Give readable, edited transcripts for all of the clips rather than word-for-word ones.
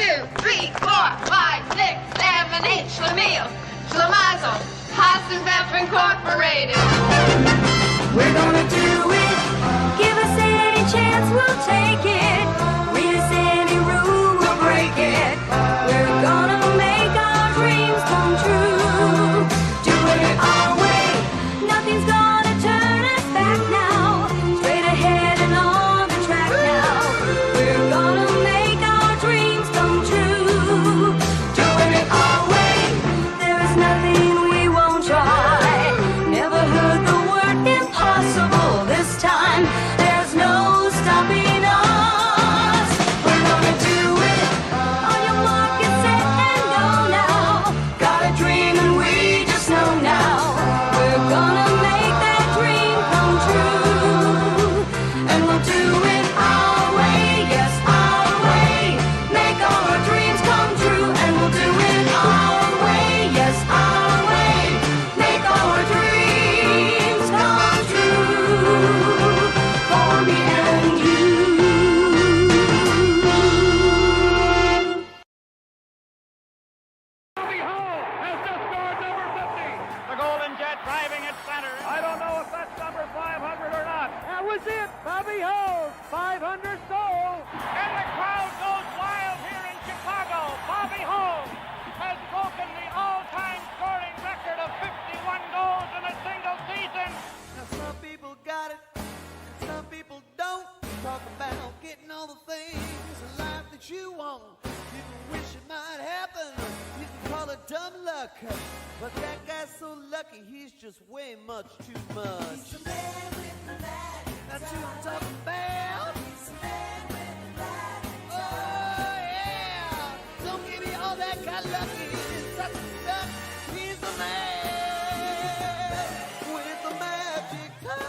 2, 3, 4, 5, 6, 7, 8. Schlemiel, Schlemazel, Hassenpfeffer Incorporated. We're gonna do it. Give us any chance, we'll take it. Read us any rule, we'll break it. We're gonna make our dreams come true. Doing it our way. Nothing's gonna turn us back now. Straight ahead and on the track now. We're gonna make our dreams come true. Doing it our way. There is nothing we won't try. Never heard the word impossible this time. There's no stopping us. We're gonna do it. On your mark, get set, and go now. Got a dream and we just know now. We're gonna make that dream come true. And we'll do it our way, yes, our way. Make all our dreams come true. And we'll do it our way, yes, our way. Make all our dreams come true. For me and you. Robby Hall has just scored number 50. The Golden Jet driving at center. I don't know if that's number 500 or not. That was it. Robby Hall, 500 goals. And the crowd goes wild here in Chicago. Robby Hall has broken the all-time scoring record of 51 goals in a single season. Now some people got it, and some people don't. Talk about getting all the things in life that you want. You can wish it might happen, you can call it dumb luck. But that guy's so lucky, he's just way much too much. He's the man with the light. That's who I'm talking about. He's the man with the light. Oh yeah, don't give me all that kind of lucky. It's such a stuff. He's the man with the magic touch.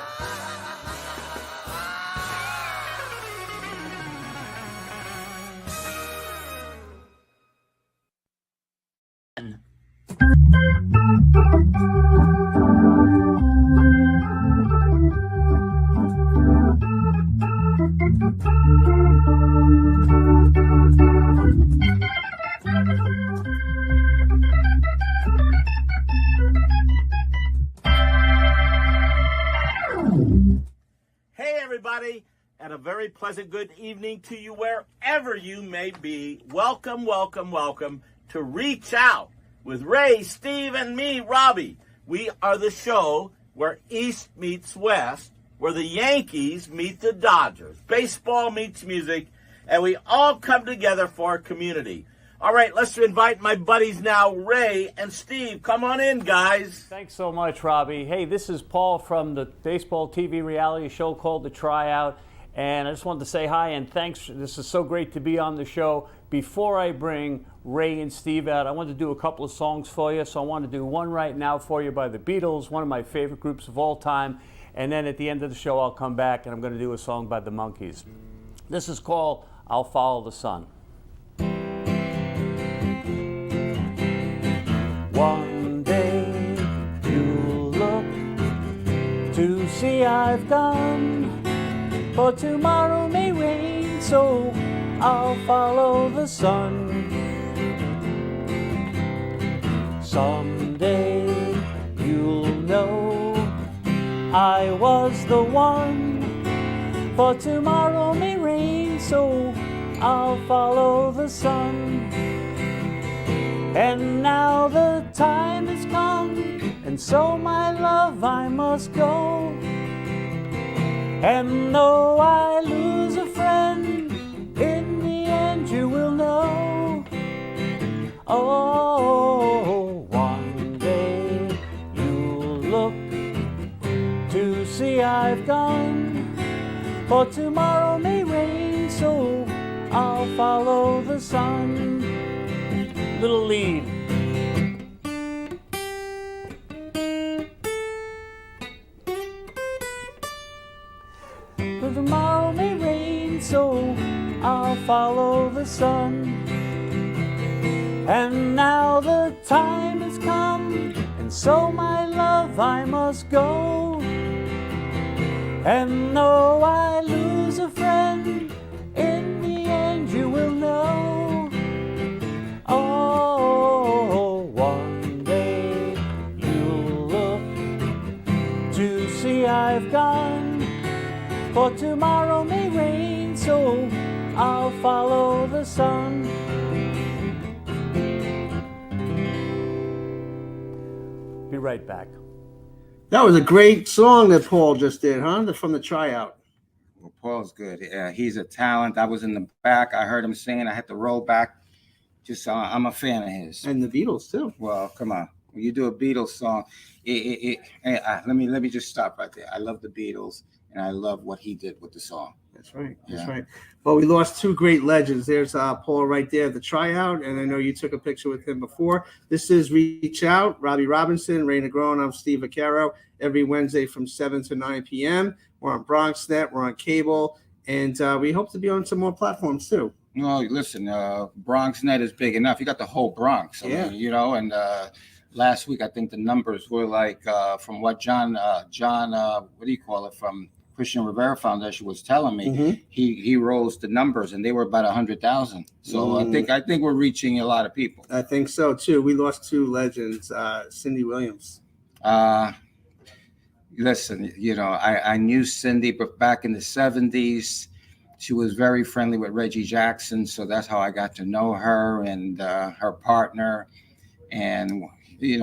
Hey, everybody, and a very pleasant good evening to you wherever you may be. Welcome, welcome, welcome to Reach Out with Ray, Steve, and me, Robby. We are the show where East meets West, where the Yankees meet the Dodgers. Baseball meets music, and we all come together for our community. All right, let's invite my buddies now, Ray and Steve. Come on in, guys. Thanks so much, Robby. Hey, this is Paul from the baseball TV reality show called The Tryout, and I just wanted to say hi and thanks. This is so great to be on the show. Before I bring Ray and Steve out, I want to do a couple of songs for you. So I want to do one right now for you by the Beatles, one of my favorite groups of all time, and then at the end of the show I'll come back and I'm going to do a song by the Monkees. This is called I'll Follow the Sun. One day you'll look to see I've gone, for tomorrow may rain, so I'll follow the sun. Someday you'll know I was the one, for tomorrow may rain, so I'll follow the sun. And now the time has come, and so my love I must go. And though I lose a friend, in the end you will know. Oh, one day you'll look to see I've gone, for tomorrow may rain, so I'll follow the sun. Little lead. For tomorrow may rain, so I'll follow the sun. And now the time has come, and so my love I must go. And though I lose a friend, in the end you will know. For tomorrow may rain, so I'll follow the sun. Be right back. That was a great song that Paul just did, huh? From the tryout. Well, Paul's good. He's a talent. I was in the back. I heard him singing. I had to roll back. I'm a fan of his. And the Beatles too. Well, come on. When you do a Beatles song, let me just stop right there. I love the Beatles, and I love what he did with the song. That's right. That's Yeah. right. Well, we lost two great legends. There's Paul right there at the tryout, and I know you took a picture with him before. This is Reach Out, Robby Robinson, Ray Negron. I'm Steve Vaccaro. Every Wednesday from 7 to 9 p.m. We're on BronxNet. We're on cable, and we hope to be on some more platforms too. Well, listen, BronxNet is big enough. You got the whole Bronx. I mean, and last week I think the numbers were like from what John, what do you call it, from Christian Rivera Foundation was telling me. Mm-hmm. He rose the numbers and they were about 100,000. So I think we're reaching a lot of people. I think so too. We lost two legends, Cindy Williams. Listen, I knew Cindy, but back in the 70s, she was very friendly with Reggie Jackson. So that's how I got to know her and her partner. And,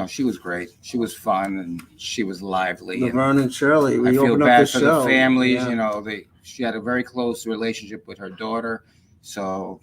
she was great. She was fun and she was lively. Laverne and Shirley. I We feel opened up bad the for show. the families. Yeah. She had a very close relationship with her daughter. So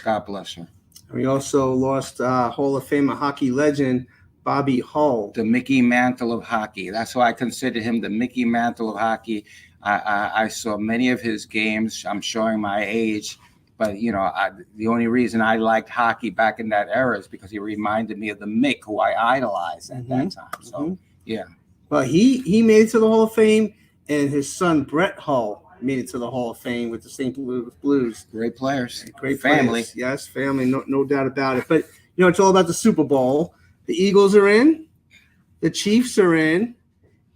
God bless her. We also lost Hall of Fame hockey legend Bobby Hull. The Mickey Mantle of hockey. That's why I consider him the Mickey Mantle of hockey. I saw many of his games. I'm showing my age, but the only reason I liked hockey back in that era is because he reminded me of the Mick, who I idolized at that time. So yeah. Well, he made it to the Hall of Fame, and his son Brett Hull made it to the Hall of Fame with the St. Louis Blues. Great players. Great family. Players. Yes, family, no doubt about it. But it's all about the Super Bowl. The Eagles are in, the Chiefs are in,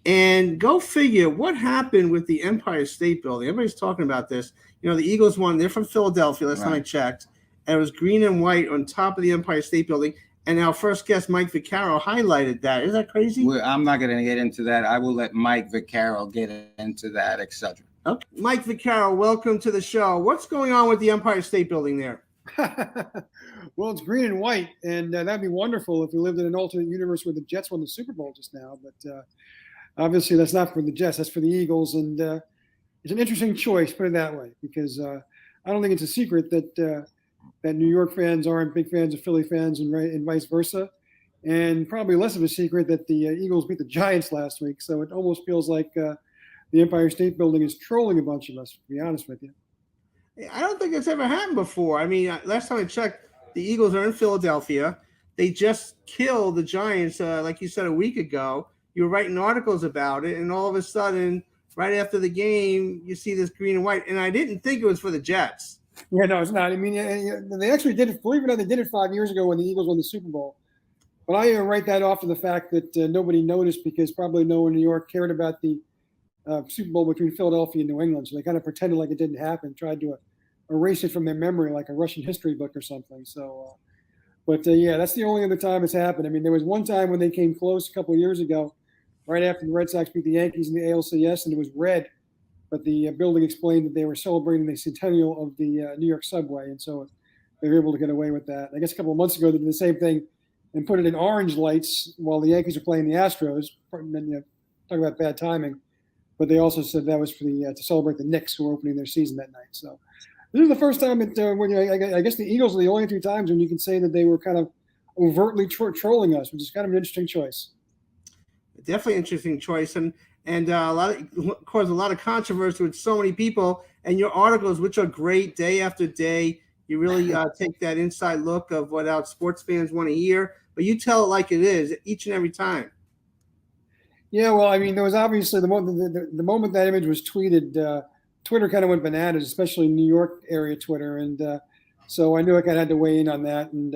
and go figure what happened with the Empire State Building. Everybody's talking about this. The Eagles won. They're from Philadelphia. Last time I checked, and it was green and white on top of the Empire State Building. And our first guest, Mike Vaccaro, highlighted that. Isn't that crazy? I'm not going to get into that. I will let Mike Vaccaro get into that, etc. Okay. Mike Vaccaro, welcome to the show. What's going on with the Empire State Building there? Well, it's green and white, and that'd be wonderful if we lived in an alternate universe where the Jets won the Super Bowl just now. But obviously, that's not for the Jets. That's for the Eagles, and it's an interesting choice, put it that way, because I don't think it's a secret that New York fans aren't big fans of Philly fans, and vice versa, and probably less of a secret that the Eagles beat the Giants last week. So it almost feels like the Empire State Building is trolling a bunch of us, to be honest with you. I don't think it's ever happened before. I mean, last time I checked, the Eagles are in Philadelphia. They just killed the Giants, like you said, a week ago. You were writing articles about it, and all of a sudden, right after the game, you see this green and white. And I didn't think it was for the Jets. Yeah, no, it's not. I mean, they actually did it. Believe it or not, they did it 5 years ago when the Eagles won the Super Bowl. But I write that off to the fact that nobody noticed because probably no one in New York cared about the Super Bowl between Philadelphia and New England. So they kind of pretended like it didn't happen, tried to erase it from their memory like a Russian history book or something. So, yeah, that's the only other time it's happened. I mean, there was one time when they came close a couple of years ago, right after the Red Sox beat the Yankees in the ALCS, and it was red. But the building explained that they were celebrating the centennial of the New York subway, and so they were able to get away with that. I guess a couple of months ago they did the same thing and put it in orange lights while the Yankees are playing the Astros. Talk about bad timing. But they also said that was for to celebrate the Knicks who were opening their season that night. So this is the first time I guess the Eagles are the only two times when you can say that they were kind of overtly trolling us, which is kind of an interesting choice. Definitely interesting choice, and caused a lot of controversy with so many people. And your articles, which are great day after day, you really take that inside look of what our sports fans want to hear, but you tell it like it is each and every time. Yeah, well, I mean, there was obviously the moment that image was tweeted, Twitter kind of went bananas, especially New York area Twitter, and so I knew I kind of had to weigh in on that. And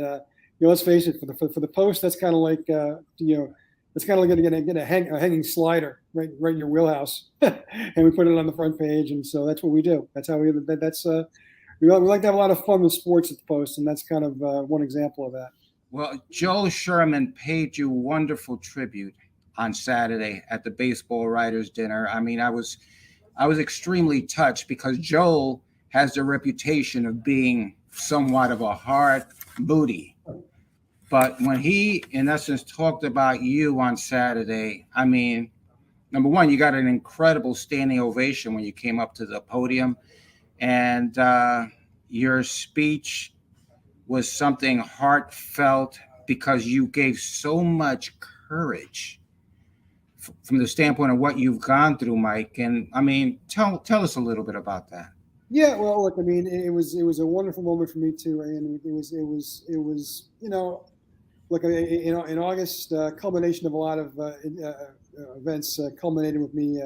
let's face it, for the post, that's kind of like it's kind of like going to get a hanging slider right in your wheelhouse, and we put it on the front page, and so that's what we do. That's how we like to have a lot of fun with sports at the Post, and that's kind of one example of that. Well, Joe Sherman paid you wonderful tribute on Saturday at the baseball writers' dinner. I mean, I was I was extremely touched because Joel has the reputation of being somewhat of a hard booty. But when he, in essence, talked about you on Saturday, I mean, number one, you got an incredible standing ovation when you came up to the podium. And your speech was something heartfelt because you gave so much courage from the standpoint of what you've gone through, Mike. And I mean, tell us a little bit about that. Yeah, well, look, I mean, it was a wonderful moment for me too, and it was you know, look, in August, culmination of a lot of events culminated with me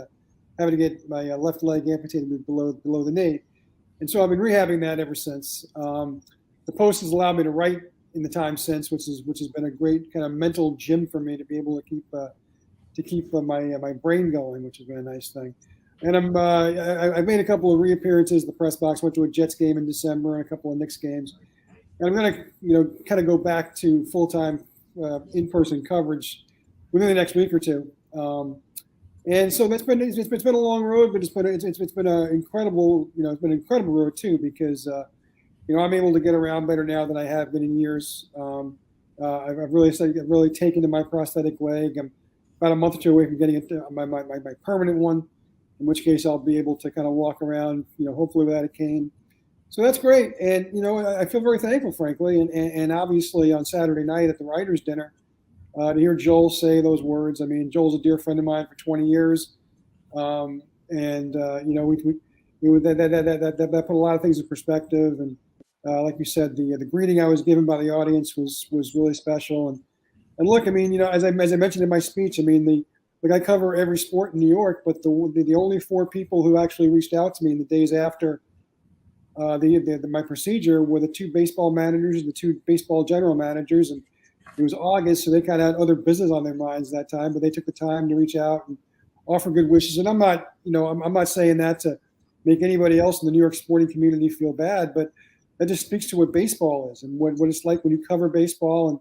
having to get my left leg amputated below the knee, and so I've been rehabbing that ever since. The post has allowed me to write in the time since, which has been a great kind of mental gym for me to be able to keep my brain going, which has been a nice thing. And I've made a couple of reappearances in the press box. Went to a Jets game in December and a couple of Knicks games. And I'm going to, kind of go back to full-time in-person coverage within the next week or two. And so it's been a long road, but it's been an incredible, it's been an incredible road too, because I'm able to get around better now than I have been in years. I've really taken to my prosthetic leg. I'm about a month or two away from getting it my permanent one, in which case I'll be able to kind of walk around, hopefully without a cane. So that's great. And, I feel very thankful, frankly. And obviously on Saturday night at the writers' dinner, to hear Joel say those words. I mean, Joel's a dear friend of mine for 20 years. That put a lot of things in perspective. And like you said, the greeting I was given by the audience was really special. And look, I mean, as I mentioned in my speech, I mean, I cover every sport in New York, but the only 4 people who actually reached out to me in the days after my procedure were the 2 baseball managers and the 2 baseball general managers. And it was August, so they kind of had other business on their minds that time, but they took the time to reach out and offer good wishes. And I'm not, I'm not saying that to make anybody else in the New York sporting community feel bad, but that just speaks to what baseball is and what it's like when you cover baseball. And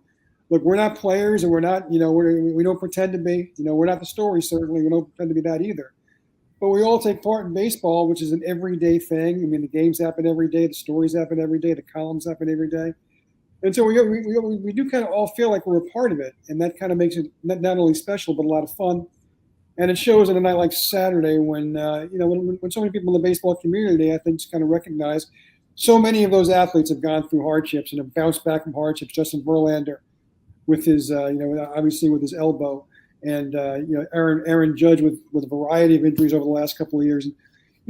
look, we're not players, and we're not, we don't pretend to be, we're not the story, certainly. We don't pretend to be that either. But we all take part in baseball, which is an everyday thing. I mean, the games happen every day, the stories happen every day, the columns happen every day. And so we do kind of all feel like we're a part of it. And that kind of makes it not only special, but a lot of fun. And it shows on a night like Saturday when so many people in the baseball community, I think, just kind of recognize so many of those athletes have gone through hardships and have bounced back from hardships. Justin Verlander with his, obviously with his elbow, and Aaron Judge with a variety of injuries over the last couple of years. And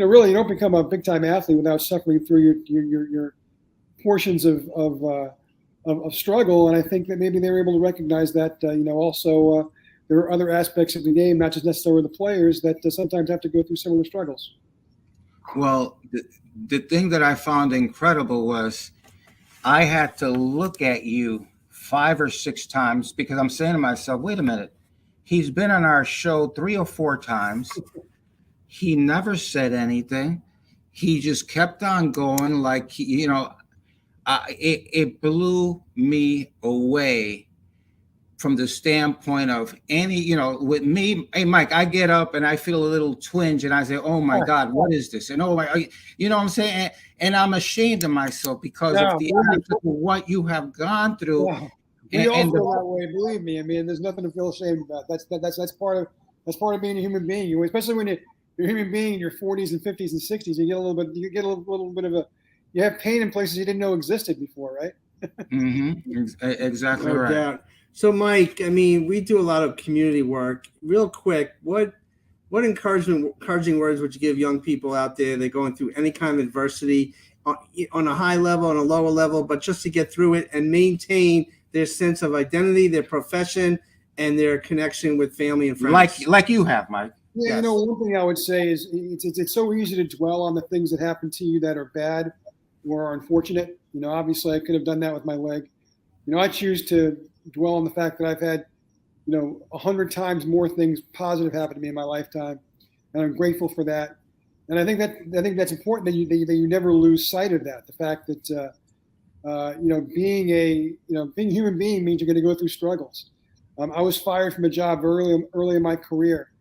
really, you don't become a big time athlete without suffering through your portions of struggle. And I think that maybe they were able to recognize that. Also there are other aspects of the game, not just necessarily the players, that sometimes have to go through similar struggles. Well, the thing that I found incredible was I had to look at you 5 or 6 times because I'm saying to myself, wait a minute, he's been on our show 3 or 4 times. He never said anything. He just kept on going like, it blew me away from the standpoint of with me, hey, Mike, I get up and I feel a little twinge and I say, oh my God, what is this? And what I'm saying? And I'm ashamed of myself because of what you have gone through. Yeah. We all feel that way, believe me. I mean, there's nothing to feel ashamed about. That's part of being a human being. Especially when you're a human being in your 40s and 50s and 60s, you get a little bit of you have pain in places you didn't know existed before, right? Mm-hmm. Exactly right. Doubt. So, Mike, I mean, we do a lot of community work. Real quick, what encouraging words would you give young people out there that are going through any kind of adversity on a high level, on a lower level, but just to get through it and maintain their sense of identity, their profession, and their connection with family and friends? Like you have, Mike. Yeah, yes. One thing I would say is it's so easy to dwell on the things that happen to you that are bad or are unfortunate. Obviously I could have done that with my leg. I choose to dwell on the fact that I've had, 100 times more things positive happen to me in my lifetime, and I'm grateful for that. And I think that's important that you never lose sight of that. The fact that being a human being means you're going to go through struggles. I was fired from a job early in my career,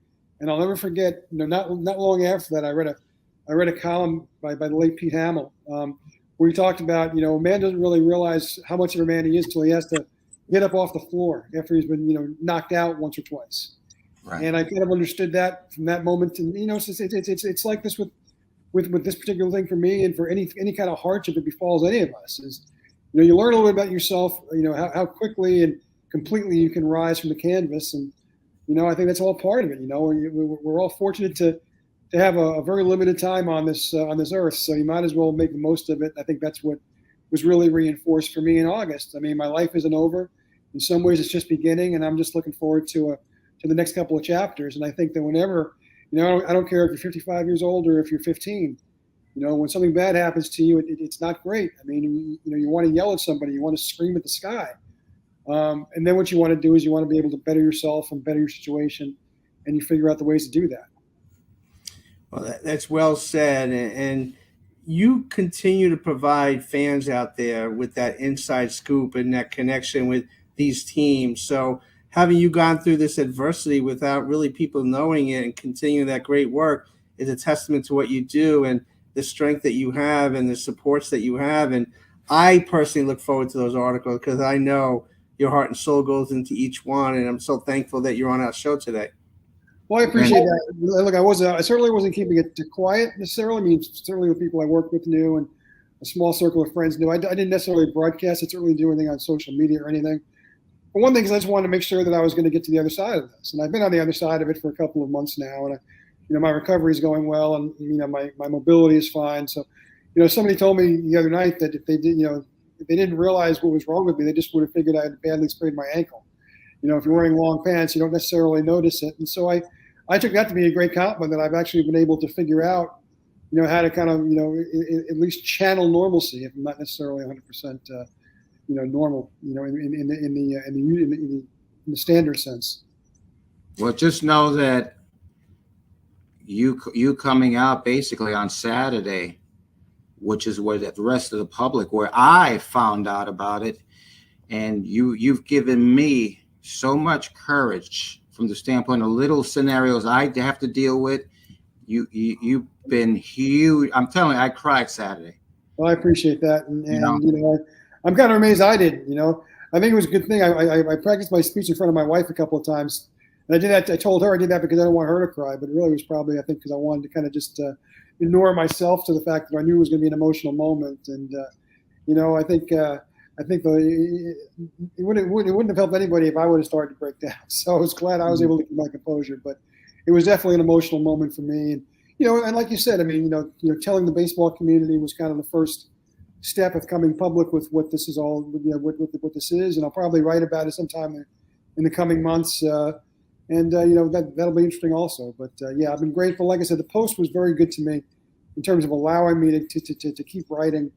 And I'll never forget, not long after that, I read a column by the late Pete Hamill, where he talked about, a man doesn't really realize how much of a man he is till he has to get up off the floor after he's been, knocked out once or twice. Right. And I kind of understood that from that moment. And, it's like this with this particular thing for me, and for any kind of hardship that befalls any of us, is, you learn a little bit about yourself, how quickly and completely you can rise from the canvas. And, I think that's all part of it. We're all fortunate to have a very limited time on this earth, so you might as well make the most of it. I think that's what was really reinforced for me in August. I mean, my life isn't over. In some ways, it's just beginning, and I'm just looking forward to the next couple of chapters. And I think that whenever, I don't care if you're 55 years old or if you're 15, when something bad happens to you, it's not great. I mean, you want to yell at somebody, you want to scream at the sky. And then what you want to do is you want to be able to better yourself and better your situation, and you figure out the ways to do that. Well, that's well said. And you continue to provide fans out there with that inside scoop and that connection with these teams. So having you gone through this adversity without really people knowing it and continuing that great work is a testament to what you do and the strength that you have and the supports that you have. And I personally look forward to those articles because I know your heart and soul goes into each one. And I'm so thankful that you're on our show today. Well, I appreciate that. Look, I certainly wasn't keeping it quiet necessarily. I mean, certainly the people I worked with knew, and a small circle of friends knew. I didn't necessarily broadcast it, certainly do anything on social media or anything. But one thing is I just wanted to make sure that I was going to get to the other side of this. And I've been on the other side of it for a couple of months now. And, my recovery is going well, and, my mobility is fine. So, somebody told me the other night that if they didn't realize what was wrong with me, they just would have figured I had badly sprained my ankle. If you're wearing long pants, you don't necessarily notice it. And so I took that to be a great compliment that I've actually been able to figure out, how to kind of, at least channel normalcy, if I'm not necessarily 100%, normal, in the standard sense. Well, just know that you coming out basically on Saturday, which is where the rest of the public, where I found out about it, and you've given me so much courage from the standpoint of little scenarios I have to deal with. You've been huge. I'm telling you, I cried Saturday. Well, I appreciate that, and I'm kind of amazed I didn't. I think it was a good thing. I practiced my speech in front of my wife a couple of times, and I did that. I told her I did that because I didn't want her to cry, but it really was probably, I think, because I wanted to kind of just ignore myself to the fact that I knew it was going to be an emotional moment, and I think it wouldn't have helped anybody if I would have started to break down. So I was glad I was able to keep my composure, but it was definitely an emotional moment for me. And and like you said, I mean, telling the baseball community was kind of the first step of coming public with what this is all, what this is, and I'll probably write about it sometime in the coming months. That'll be interesting also. But I've been grateful. Like I said, the Post was very good to me in terms of allowing me to keep writing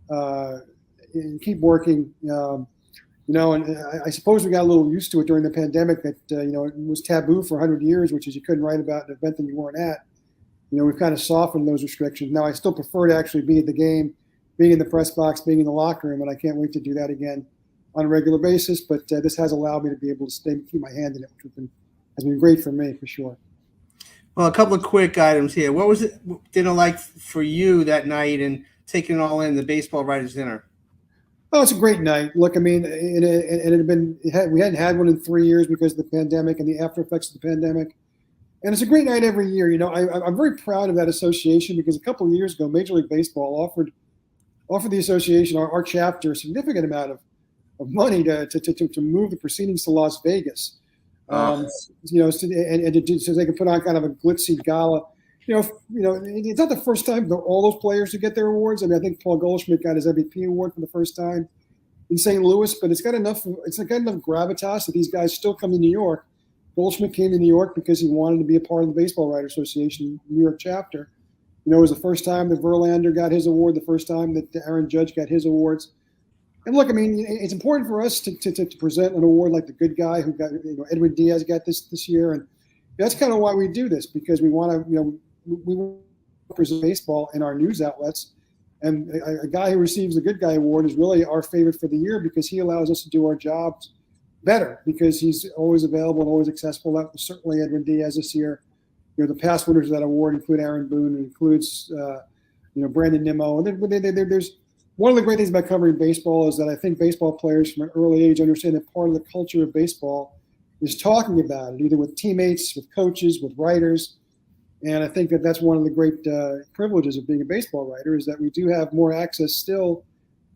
and keep working. And I suppose we got a little used to it during the pandemic that it was taboo for 100 years, which is you couldn't write about an event that you weren't at. We've kind of softened those restrictions. Now I still prefer to actually be at the game, being in the press box, being in the locker room, and I can't wait to do that again on a regular basis. But this has allowed me to be able to keep my hand in it, which has been great for me, for sure. Well, a couple of quick items here. What was it dinner like for you that night and taking it all in, the baseball writers' dinner? Oh, it's a great night. Look, I mean, we hadn't had one in 3 years because of the pandemic and the after effects of the pandemic. And it's a great night every year. I'm very proud of that association because a couple of years ago, Major League Baseball offered the association, our chapter, a significant amount of money to move the proceedings to Las Vegas. So they could put on kind of a glitzy gala. It's not the first time for all those players to get their awards. I mean, I think Paul Goldschmidt got his MVP award for the first time in St. Louis, but it's got enough gravitas that these guys still come to New York. Goldschmidt came to New York because he wanted to be a part of the Baseball Writers Association New York chapter. It was the first time that Verlander got his award, the first time that Aaron Judge got his awards. And look, I mean, it's important for us to present an award like the good guy who got, Edwin Diaz got this year. And that's kind of why we do this, because we want to, we present baseball in our news outlets. And a guy who receives the good guy award is really our favorite for the year because he allows us to do our jobs better because he's always available and always accessible. That was certainly Edwin Diaz this year. the past winners of that award include Aaron Boone, and includes Brandon Nimmo. And there's one of the great things about covering baseball is that I think baseball players from an early age understand that part of the culture of baseball is talking about it, either with teammates, with coaches, with writers. And I think that that's one of the great privileges of being a baseball writer, is that we do have more access still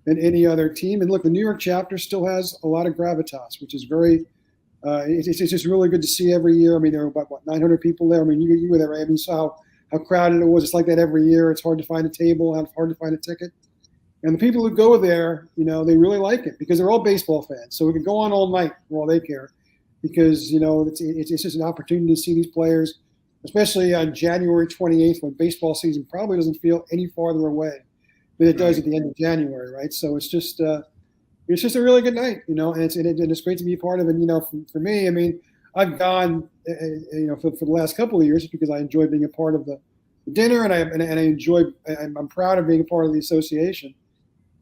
than any other team. And look, the New York chapter still has a lot of gravitas, which is very it's just really good to see every year. I mean, there are about 900 people there. I mean, you were there, right? I mean, you saw how crowded it was. It's like that every year. It's hard to find a table, hard to find a ticket. And the people who go there, they really like it because they're all baseball fans. So we can go on all night for all they care, because it's just an opportunity to see these players, especially on January 28th, when baseball season probably doesn't feel any farther away than it does at the end of January, right? So it's just a really good night, and it's great to be a part of it. For me, I mean, I've gone, for the last couple of years because I enjoy being a part of the dinner, and I'm proud of being a part of the association.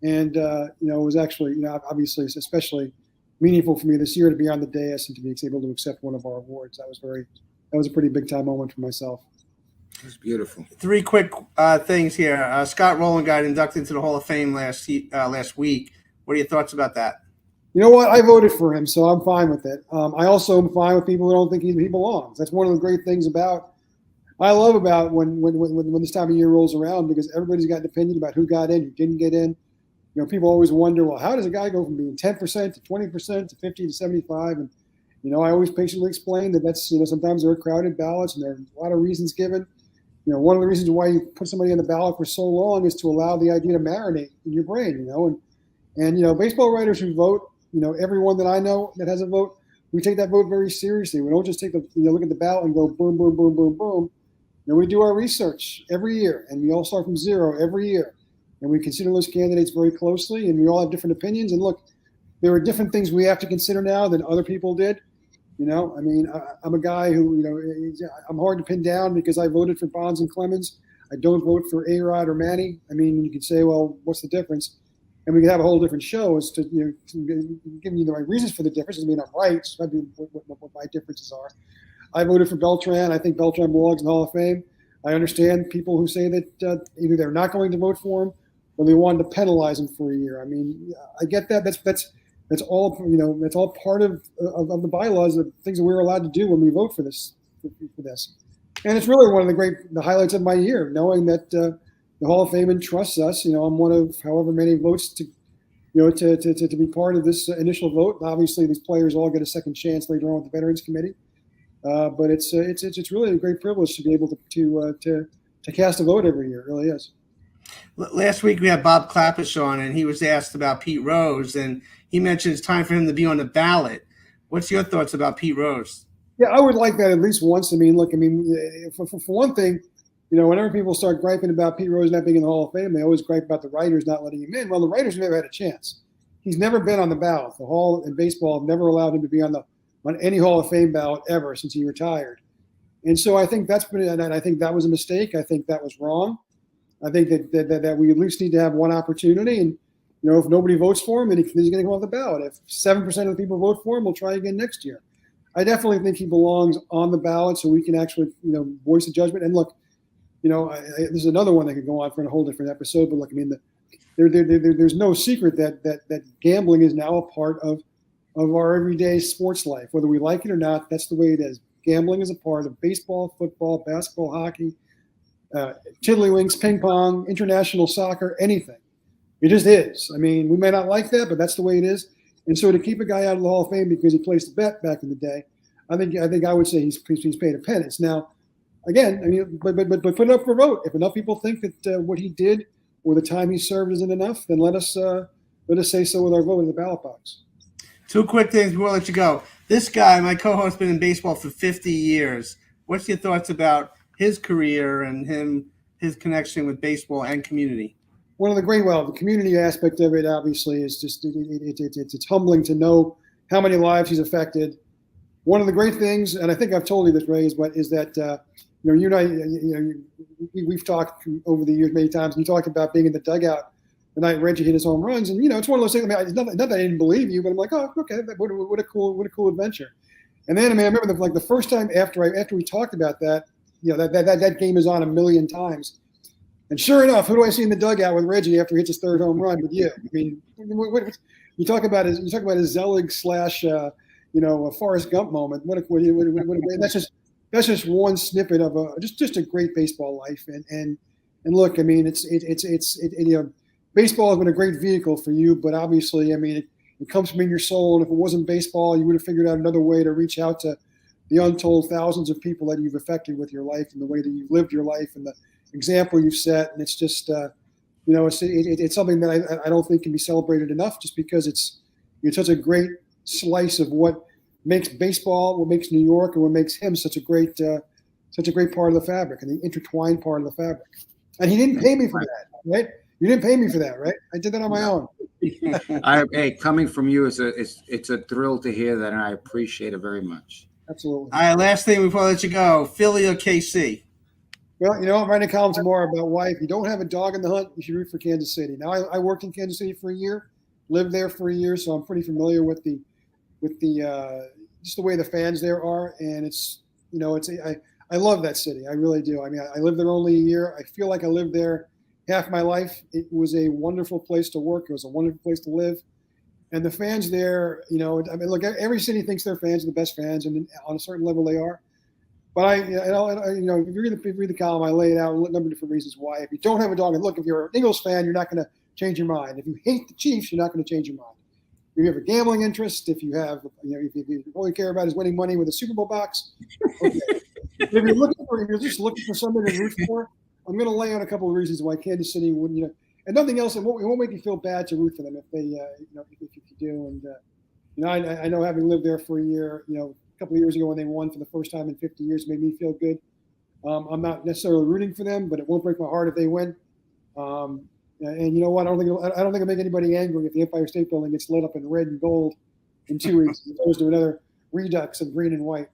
And it was actually, obviously, it's especially meaningful for me this year to be on the dais and to be able to accept one of our awards. That was a pretty big time moment for myself. It was beautiful. 3 quick things here. Scott Rowland got inducted into the Hall of Fame last week. What are your thoughts about that? You know what? I voted for him, so I'm fine with it. I also am fine with people who don't think he belongs. That's one of the great things I love about when this time of year rolls around, because everybody's got an opinion about who got in, who didn't get in. People always wonder, well, how does a guy go from being 10% to 20% to 50 to 75? And, I always patiently explain that that's, sometimes there are crowded ballots and there are a lot of reasons given. One of the reasons why you put somebody on the ballot for so long is to allow the idea to marinate in your brain, and baseball writers who vote, everyone that I know that has a vote, we take that vote very seriously. We don't just take look at the ballot and go boom, boom, boom, boom, boom. We do our research every year, and we all start from zero every year. And we consider those candidates very closely, and we all have different opinions. And look, there are different things we have to consider now than other people did. I mean, I'm a guy who, I'm hard to pin down because I voted for Bonds and Clemens. I don't vote for A-Rod or Manny. I mean, you could say, well, what's the difference? And we could have a whole different show as to, giving you the right reasons for the difference. I mean, I'm right. So that'd be what my differences are. I voted for Beltran. I think Beltran belongs in the Hall of Fame. I understand people who say that either they're not going to vote for him or they wanted to penalize him for a year. I mean, I get that. That's all. That's all part of the bylaws, the things that we're allowed to do when we vote for this. And it's really one of the highlights of my year, knowing that the Hall of Fame entrusts us. I'm one of however many votes to be part of this initial vote. And obviously, these players all get a second chance later on with the Veterans Committee. But it's really a great privilege to be able to cast a vote every year. It really is. Last week we had Bob Klapisch on, and he was asked about Pete Rose, and he mentioned it's time for him to be on the ballot. What's your thoughts about Pete Rose? Yeah, I would like that at least once. I mean, look, for one thing, whenever people start griping about Pete Rose not being in the Hall of Fame, they always gripe about the writers not letting him in. Well, the writers never had a chance. He's never been on the ballot. The Hall and baseball have never allowed him to be on any Hall of Fame ballot ever since he retired. And so I think I think that was a mistake. I think that was wrong. I think that we at least need to have one opportunity. And, if nobody votes for him, then he's going to come off the ballot. If 7% of the people vote for him, we'll try again next year. I definitely think he belongs on the ballot so we can actually, voice a judgment. And look, this is another one that could go on for a whole different episode. But look, I mean, there's no secret that gambling is now a part of our everyday sports life. Whether we like it or not, that's the way it is. Gambling is a part of baseball, football, basketball, hockey, tiddlywinks, ping pong, international soccer, anything. It just is. I mean, we may not like that, but that's the way it is. And so to keep a guy out of the Hall of Fame because he placed a bet back in the day, I think I would say he's paid a penance. Now, again, I mean, but put it up for vote. If enough people think that what he did or the time he served isn't enough, then let us say so with our vote in the ballot box. 2 quick things before I let you go. This guy, my co-host, been in baseball for 50 years. What's your thoughts about his career and his connection with baseball and community? One of the community aspect of it, obviously, is just it's humbling to know how many lives he's affected. One of the great things, and I think I've told you this, Ray, is that you and I, we've talked over the years many times. And you talked about being in the dugout the night Reggie hit his home runs, and it's one of those things. I mean, it's not that I didn't believe you, but I'm like, oh, okay, what a cool adventure. And then I remember the first time after we talked about that, that game is on a million times. And sure enough, who do I see in the dugout with Reggie after he hits his third home run? But you. I mean, what you talk about is a Zelig / a Forrest Gump moment. That's just one snippet of just a great baseball life. And look, I mean, it's baseball has been a great vehicle for you, but obviously, I mean, it comes from in your soul. And if it wasn't baseball, you would have figured out another way to reach out to the untold thousands of people that you've affected with your life and the way that you've lived your life and the example you've set. And it's just, it's something that I don't think can be celebrated enough, just because it's such a great slice of what makes baseball, what makes New York, and what makes him such a great part of the fabric and the intertwined part of the fabric. And he didn't pay me for that, right? You didn't pay me for that, right? I did that on my own. Hey, coming from you, it's a thrill to hear that, and I appreciate it very much. Absolutely. All right, last thing before I let you go, Philly or KC? Well, I'm writing a column tomorrow about why if you don't have a dog in the hunt, you should root for Kansas City. Now, I worked in Kansas City for a year, lived there for a year, so I'm pretty familiar with the just the way the fans there are, and I love that city. I really do. I mean, I lived there only a year. I feel like I lived there half my life. It was a wonderful place to work. It was a wonderful place to live. And the fans there, I mean, look, every city thinks their fans are the best fans, and on a certain level they are. But if you read the column, I lay it out a number of different reasons why. If you don't have a dog, and look, if you're an Eagles fan, you're not going to change your mind. If you hate the Chiefs, you're not going to change your mind. If you have a gambling interest, if you have, if you only care about is winning money with a Super Bowl box, okay. If you're just looking for something to root for, I'm going to lay out a couple of reasons why Kansas City wouldn't, and nothing else. It won't make you feel bad to root for them if they, if you do. And I know having lived there for a year, a couple of years ago when they won for the first time in 50 years, made me feel good. I'm not necessarily rooting for them, but it won't break my heart if they win. And you know what? I don't think it'll make anybody angry if the Empire State Building gets lit up in red and gold in 2 weeks, as opposed to another redux of green and white.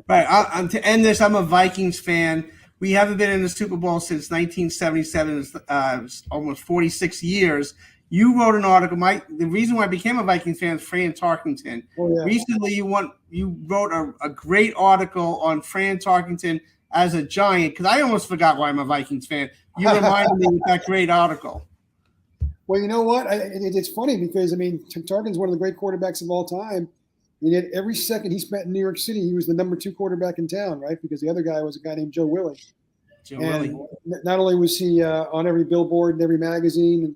Right. To end this, I'm a Vikings fan. We haven't been in the Super Bowl since 1977. It's almost 46 years. You wrote an article. The reason why I became a Vikings fan is Fran Tarkenton. Oh, yeah. Recently, you wrote a great article on Fran Tarkenton as a Giant, because I almost forgot why I'm a Vikings fan. You reminded me with that great article. Well, you know what? It's funny because, I mean, Tarkenton's one of the great quarterbacks of all time. And yet every second he spent in New York City, he was the number 2 quarterback in town, right? Because the other guy was a guy named Joe Willie. Not only was he on every billboard and every magazine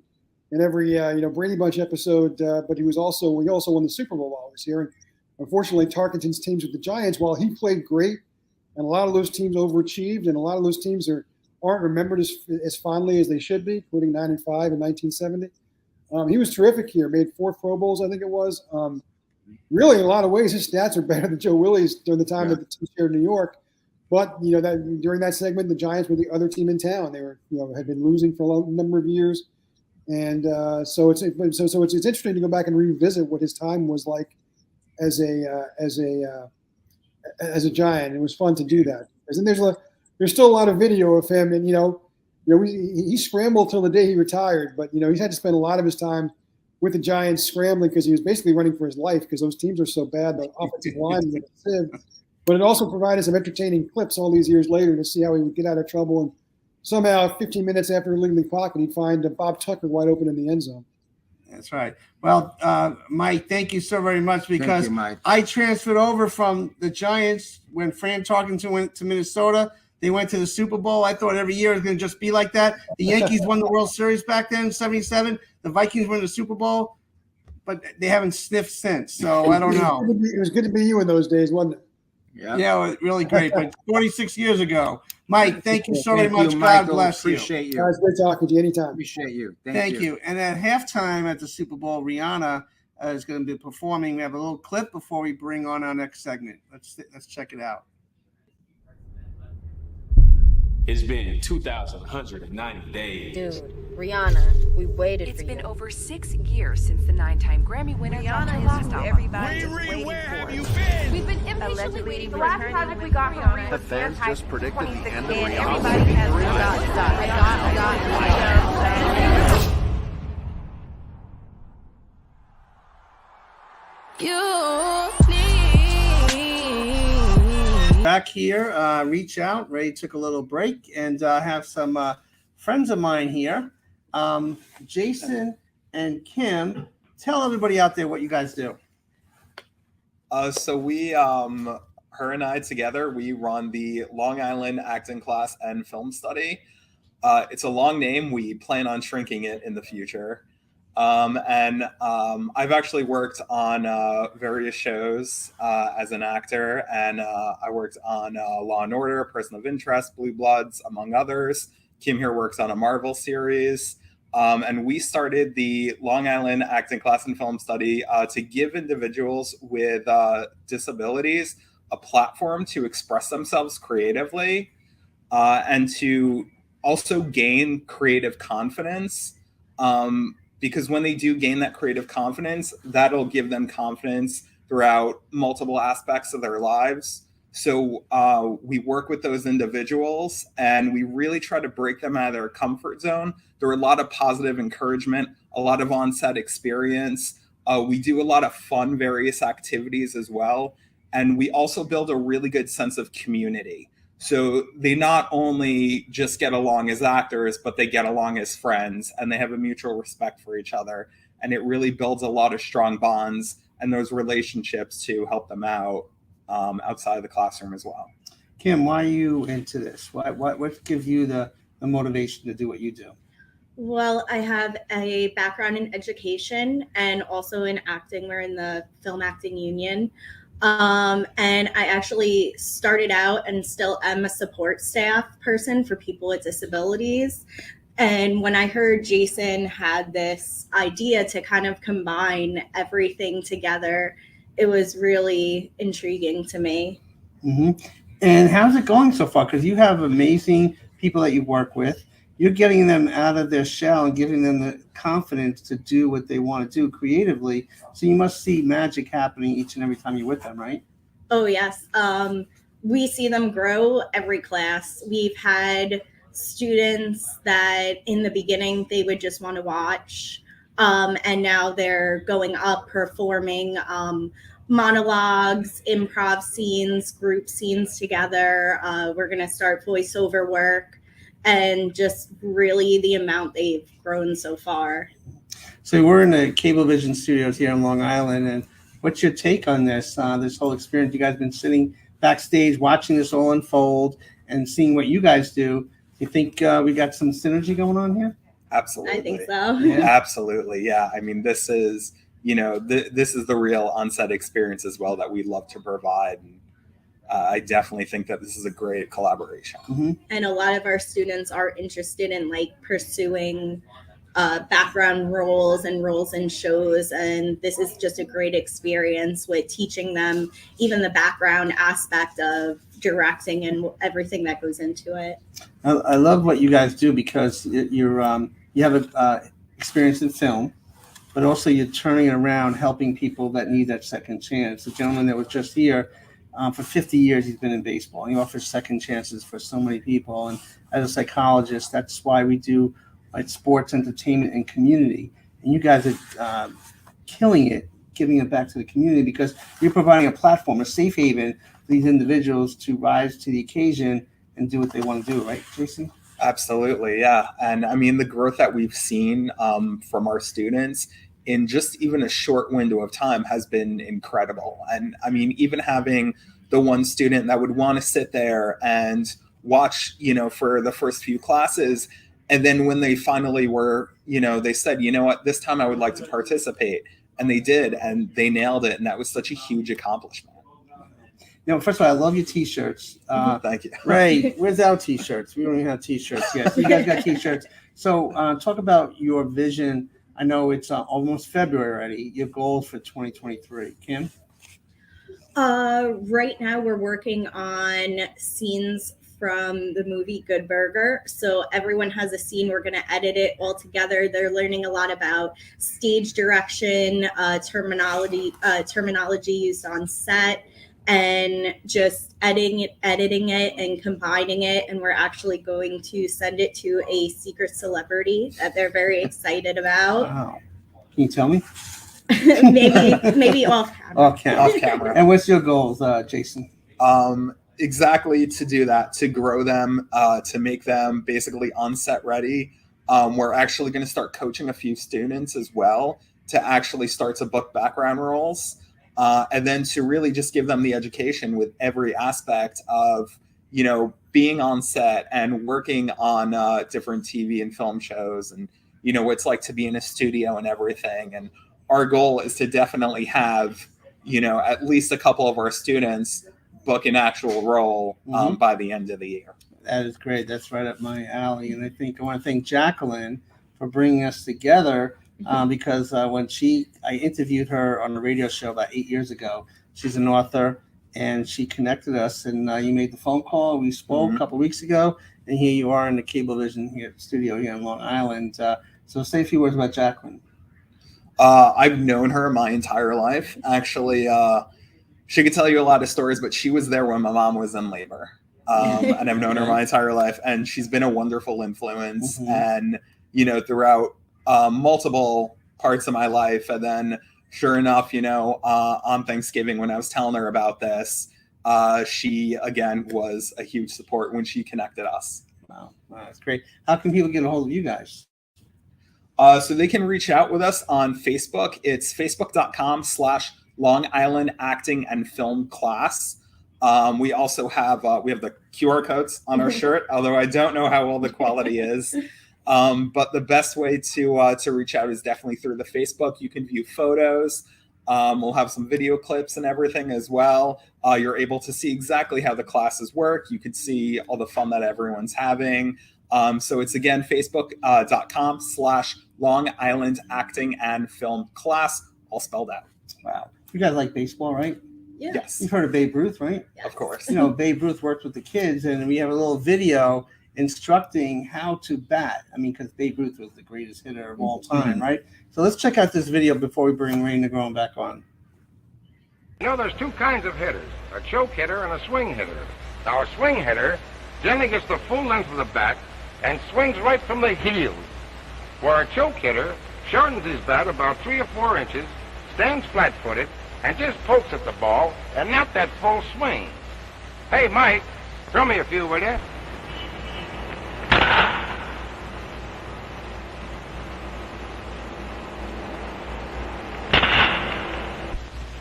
and every Brady Bunch episode, but he also won the Super Bowl while he was here. And unfortunately, Tarkenton's teams with the Giants, while he played great, and a lot of those teams overachieved, and a lot of those teams aren't remembered as fondly as they should be, including 9-5 in 1970. He was terrific here, made 4 Pro Bowls, I think it was. Really, in a lot of ways, his stats are better than Joe Willie's during the time that the team shared New York. But that during that segment, the Giants were the other team in town. They were had been losing for a number of years, and so it's interesting to go back and revisit what his time was like as a Giant. It was fun to do that. And there's still a lot of video of him, and he scrambled till the day he retired. But he's had to spend a lot of his time with the Giants scrambling because he was basically running for his life because those teams are so bad. The offensive line was a sieve. But it also provided some entertaining clips all these years later to see how he would get out of trouble. And somehow 15 minutes after leaving the pocket, he'd find Bob Tucker wide open in the end zone. That's right. Well, Mike, thank you so very much because I transferred over from the Giants when Fran Tarkenton went to Minnesota. They went to the Super Bowl. I thought every year it was going to just be like that. The Yankees won the World Series back then in 77. The Vikings won the Super Bowl, but they haven't sniffed since. So I don't know. It was good to be you in those days, wasn't it? Yeah, it was really great. But 46 years ago. Mike, thank you so very much. God bless you. Appreciate you. Guys, great talking to you anytime. Appreciate you. Thank you. And at halftime at the Super Bowl, Rihanna is going to be performing. We have a little clip before we bring on our next segment. Let's check it out. It's been 2,190 days. Dude, Rihanna, we waited for you. It's been over 6 years since the 9-time Grammy winner Rihanna dropped is her just album. everybody Where waiting have for you it. been? We've been impatiently Allegedly waiting. The last project we got from Rihanna. The fans just predicted the end of And Rihanna. everybody has Back here. Reach Out. Ray took a little break, and have some friends of mine here. Jason and Kim, tell everybody out there what you guys do. So we, her and I together, we run the Long Island Acting Class and Film Study. It's a long name. We plan on shrinking it in the future. I've actually worked on various shows as an actor, and I worked on Law and Order, Person of Interest, Blue Bloods, among others. Kim here works on a Marvel series. And we started the Long Island Acting Class and Film Study to give individuals with disabilities a platform to express themselves creatively and to also gain creative confidence. Because when they do gain that creative confidence, that'll give them confidence throughout multiple aspects of their lives. So we work with those individuals, and we really try to break them out of their comfort zone. There are a lot of positive encouragement, a lot of on-set experience. We do a lot of fun, various activities as well. And we also build a really good sense of community. So they not only just get along as actors, but they get along as friends, and they have a mutual respect for each other. And it really builds a lot of strong bonds and those relationships to help them out outside of the classroom as well. Kim, why are you into this? What gives you the motivation to do what you do? Well, I have a background in education and also in acting. We're in the Film Acting Union. And I actually started out and still am a support staff person for people with disabilities. And when I heard Jason had this idea to kind of combine everything together, it was really intriguing to me. Mm-hmm. And how's it going so far? Because you have amazing people that you work with. You're getting them out of their shell and giving them the confidence to do what they want to do creatively. So you must see magic happening each and every time you're with them, right? Oh, yes. We see them grow every class. We've had students that in the beginning, they would just want to watch. And now they're going up, performing monologues, improv scenes, group scenes together. We're going to start voiceover work. And just really the amount they've grown so far. So we're in the Cablevision studios here in Long Island, and what's your take on this whole experience? You guys have been sitting backstage watching this all unfold and seeing what you guys do. Do you think we got some synergy going on here? Absolutely. I think so. Yeah. Absolutely. Yeah. I mean, this is, this is the real on-set experience as well that we love to provide. I definitely think that this is a great collaboration. Mm-hmm. And a lot of our students are interested in pursuing background roles and roles in shows. And this is just a great experience with teaching them even the background aspect of directing and everything that goes into it. I love what you guys do because you have experience in film, but also you're turning it around, helping people that need that second chance. The gentleman that was just here, for 50 years, he's been in baseball. He offers second chances for so many people. And as a psychologist, that's why we do sports, entertainment, and community. And you guys are killing it, giving it back to the community because you're providing a platform, a safe haven for these individuals to rise to the occasion and do what they want to do. Right, Jason? Absolutely, yeah. And I mean, the growth that we've seen from our students in just even a short window of time has been incredible. And I mean, even having the one student that would want to sit there and watch, for the first few classes. And then when they finally were, they said, you know what, this time I would like to participate. And they did, and they nailed it. And that was such a huge accomplishment. First of all, I love your T-shirts. Thank you. Right. Where's our T-shirts? We don't even have T-shirts yet. So you guys got T-shirts. So talk about your vision. I know it's almost February already. Your goals for 2023. Kim? Right now we're working on scenes from the movie Good Burger. So everyone has a scene. We're going to edit it all together. They're learning a lot about stage direction, terminology used on set, and just editing it and combining it. And we're actually going to send it to a secret celebrity that they're very excited about. Wow. Can you tell me? maybe off camera. Off camera. And what's your goals, Jason? exactly to do that, to grow them, to make them basically on-set ready. We're actually going to start coaching a few students as well to actually start to book background roles, and then to really just give them the education with every aspect of, being on set and working on different TV and film shows, and, what it's like to be in a studio and everything. And our goal is to definitely have, at least a couple of our students book an actual role by the end of the year. That is great. That's right up my alley. And I want to thank Jacqueline for bringing us together, because when I interviewed her on a radio show about 8 years ago. She's an author, and she connected us, and you made the phone call. We spoke a couple of weeks ago, and here you are in the Cablevision studio here in Long Island. So say a few words about Jacqueline. I've known her my entire life. Actually, she could tell you a lot of stories, but she was there when my mom was in labor. And I've known her my entire life, and she's been a wonderful influence. And, throughout multiple parts of my life. And then sure enough, on Thanksgiving, when I was telling her about this, she again was a huge support when she connected us. Wow, that's great. How can people get a hold of you guys? So they can reach out with us on Facebook. It's facebook.com/Long Island Acting and Film Class. We also have the QR codes on our shirt, although I don't know how well the quality is. But the best way to reach out is definitely through the Facebook. You can view photos. We'll have some video clips and everything as well. You're able to see exactly how the classes work. You can see all the fun that everyone's having. So it's again facebook.com/Long Island Acting and Film Class, all spelled out. Wow. You guys like baseball, right? Yeah. Yes. You've heard of Babe Ruth, right? Yes. Of course. Babe Ruth worked with the kids, and we have a little video instructing how to bat. I mean, because Babe Ruth was the greatest hitter of all time, right? So let's check out this video before we bring Ray Negron back on. There's two kinds of hitters, a choke hitter and a swing hitter. Now, a swing hitter generally gets the full length of the bat and swings right from the heel, where a choke hitter shortens his bat about 3 or 4 inches, stands flat-footed, and just pokes at the ball and not that full swing. Hey, Mike, throw me a few, will you?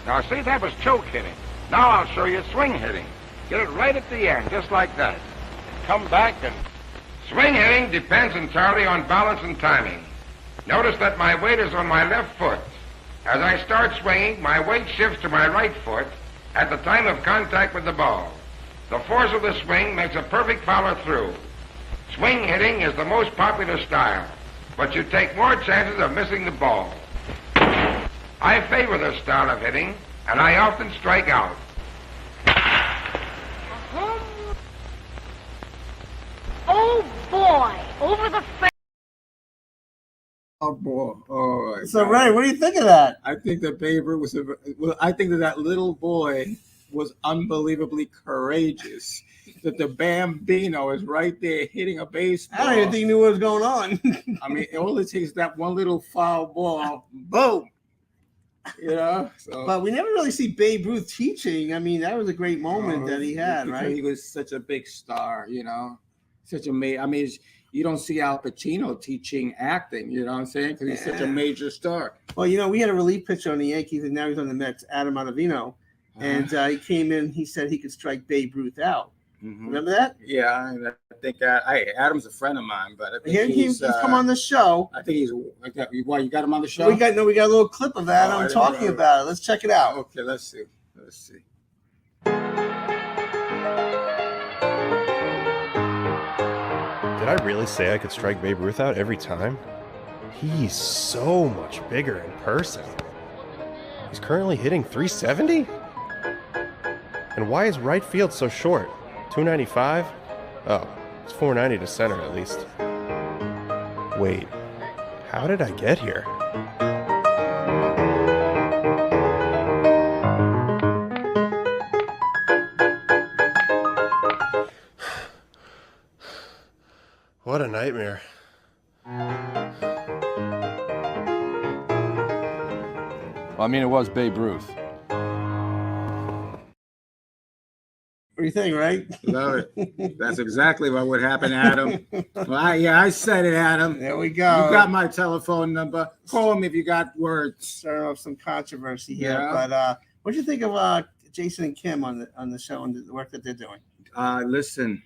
Now, see, that was choke hitting. Now I'll show you swing hitting. Get it right at the end, just like that. Come back and... Swing hitting depends entirely on balance and timing. Notice that my weight is on my left foot. As I start swinging, my weight shifts to my right foot at the time of contact with the ball. The force of the swing makes a perfect follow-through. Swing hitting is the most popular style, but you take more chances of missing the ball. I favor this style of hitting, and I often strike out. Oh boy, over the fence. Oh boy! Oh, so Ray, what do you think of that? I think that Babe Ruth I think that little boy was unbelievably courageous. That the Bambino is right there hitting a baseball. I don't even think he knew what was going on. I mean, all it takes is that one little foul ball, boom. So. But we never really see Babe Ruth teaching. I mean, that was a great moment that he had, right? He was such a big star, such a I mean, you don't see Al Pacino teaching acting, you know what I'm saying? Because he's such a major star. Well, we had a relief pitcher on the Yankees, and now he's on the Mets, Adam Ottavino. And he came in, he said he could strike Babe Ruth out. Mm-hmm. Remember that? Yeah, I think Adam's a friend of mine, but I think he's come on the show. I think he's why you got him on the show? We got a little clip of that. I'm talking about it. Let's check it out. Okay, let's see. Did I really say I could strike Babe Ruth out every time? He's so much bigger in person. He's currently hitting 370? And why is right field so short? 295? Oh, it's 490 to center at least. Wait, how did I get here? What a nightmare. Well, I mean, it was Babe Ruth. What do you think, right? Love it. That's exactly what would happen, Adam. Well, I said it, Adam. There we go. You got my telephone number. Call me if you got words. Stir up some controversy here. Yeah. But what do you think of Jason and Kim on the show and the work that they're doing? Listen,